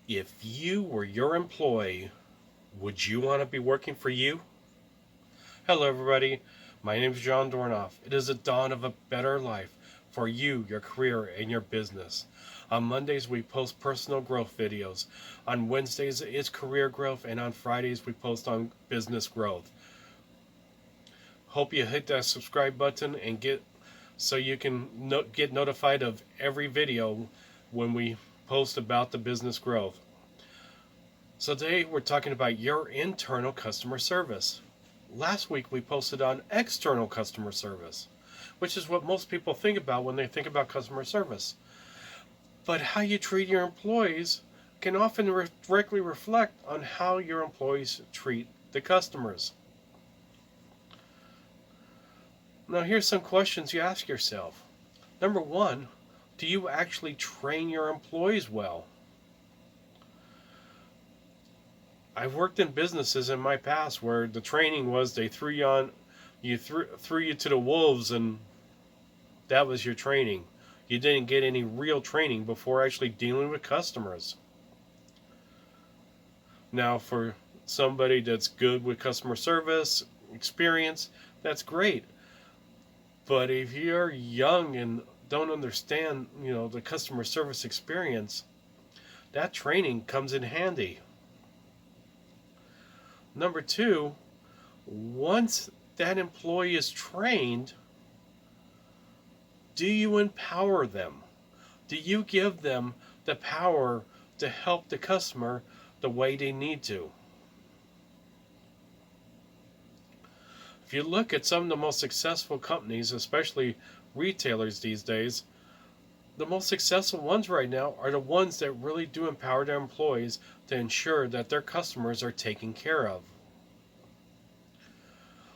If you were your employee, would you want to be working for you? Hello, everybody. My name is John Dornoff. It is the dawn of a better life for you, your career, and your business. On Mondays, we post personal growth videos. On Wednesdays, it's career growth, and on Fridays, we post on business growth. Hope you hit that subscribe button and get so you can get notified of every video when we post about the business growth. So today we're talking about your internal customer service. Last week we posted on external customer service, which is what most people think about when they think about customer service. But how you treat your employees can often directly reflect on how your employees treat the customers. Now here's some questions you ask yourself. Number one, do you actually train your employees well? I've worked in businesses in my past where the training was they threw you to the wolves, and that was your training. You didn't get any real training before actually dealing with customers. Now, for somebody that's good with customer service experience, that's great. But if you're young and don't understand, the customer service experience, that training comes in handy. Number two, once that employee is trained, do you empower them? Do you give them the power to help the customer the way they need to? If you look at some of the most successful companies, especially retailers these days, the most successful ones right now are the ones that really do empower their employees to ensure that their customers are taken care of.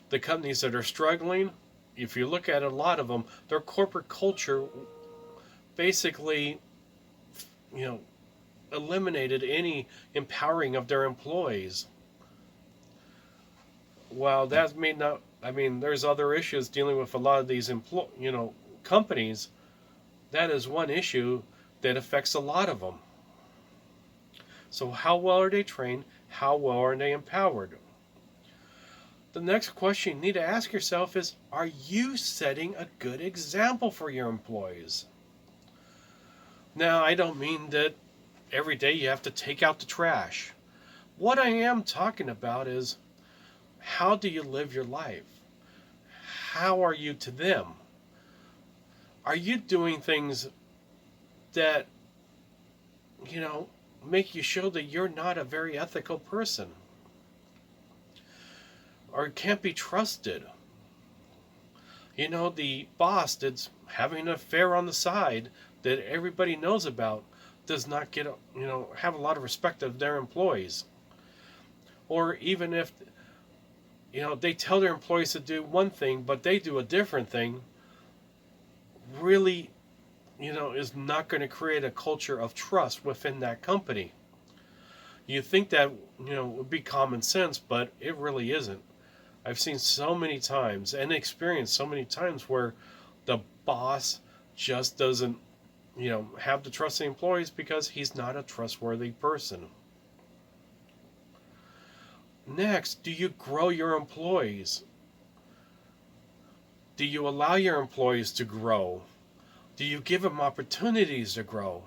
The companies that are struggling, if you look at a lot of them, their corporate culture basically, eliminated any empowering of their employees. While that may not, there's other issues dealing with a lot of these companies. That is one issue that affects a lot of them. So how well are they trained? How well are they empowered? The next question you need to ask yourself is, are you setting a good example for your employees? Now, I don't mean that every day you have to take out the trash. What I am talking about is, how do you live your life? How are you to them? Are you doing things that, make you show that you're not a very ethical person? Or can't be trusted? The boss that's having an affair on the side that everybody knows about does not get, have a lot of respect of their employees. Or even if, they tell their employees to do one thing, but they do a different thing, really, is not going to create a culture of trust within that company. You think that, would be common sense, but it really isn't. I've seen so many times and experienced so many times where the boss just doesn't, have the trust of the employees because he's not a trustworthy person. Next, do you grow your employees? Do you allow your employees to grow? Do you give them opportunities to grow?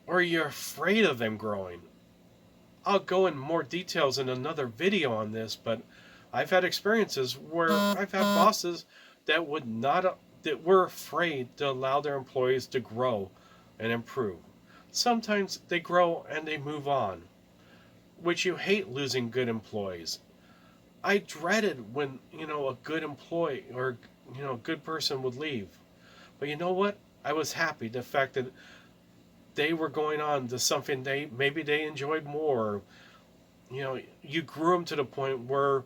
Or are you afraid of them growing? I'll go in more details in another video on this, but I've had experiences where I've had bosses that that were afraid to allow their employees to grow and improve. Sometimes they grow and they move on, which you hate losing good employees. I dreaded when, a good employee or, a good person would leave. But you know what? I was happy the fact that they were going on to something maybe they enjoyed more. You grew them to the point where,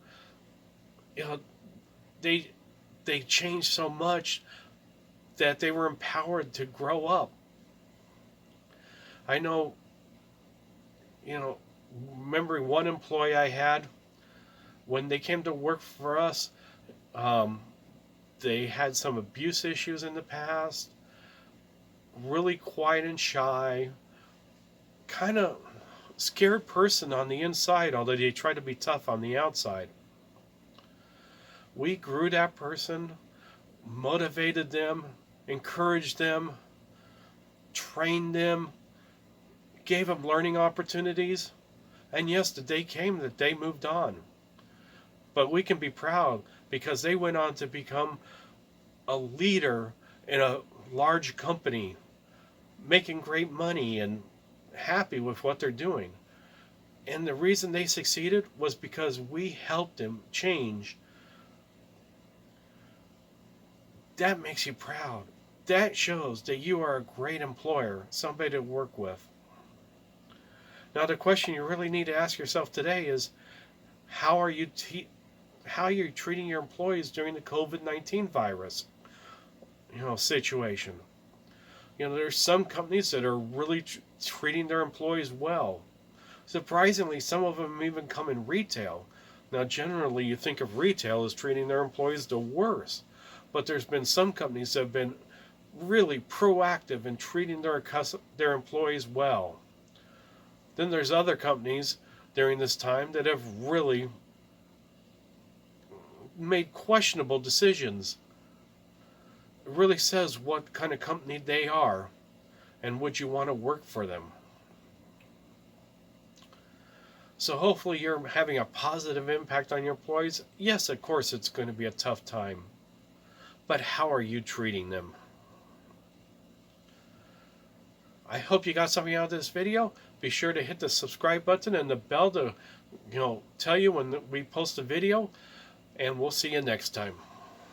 they changed so much that they were empowered to grow up. I know, remembering one employee I had, when they came to work for us, they had some abuse issues in the past, really quiet and shy, kind of scared person on the inside, although they try to be tough on the outside. We grew that person, motivated them, encouraged them, trained them, gave them learning opportunities, and yes, the day came that they moved on. But we can be proud because they went on to become a leader in a large company, making great money and happy with what they're doing. And the reason they succeeded was because we helped them change. That makes you proud. That shows that you are a great employer, somebody to work with. Now the question you really need to ask yourself today is, how are you treating your employees during the COVID-19 virus, situation? There's some companies that are really treating their employees well. Surprisingly, some of them even come in retail. Now, generally, you think of retail as treating their employees the worst, but there's been some companies that have been really proactive in treating their employees well. Then there's other companies during this time that have really made questionable decisions. It really says what kind of company they are and would you want to work for them. So hopefully you're having a positive impact on your employees. Yes, of course it's going to be a tough time, but how are you treating them? I hope you got something out of this video. Be sure to hit the subscribe button and the bell to tell you when we post a video, and we'll see you next time.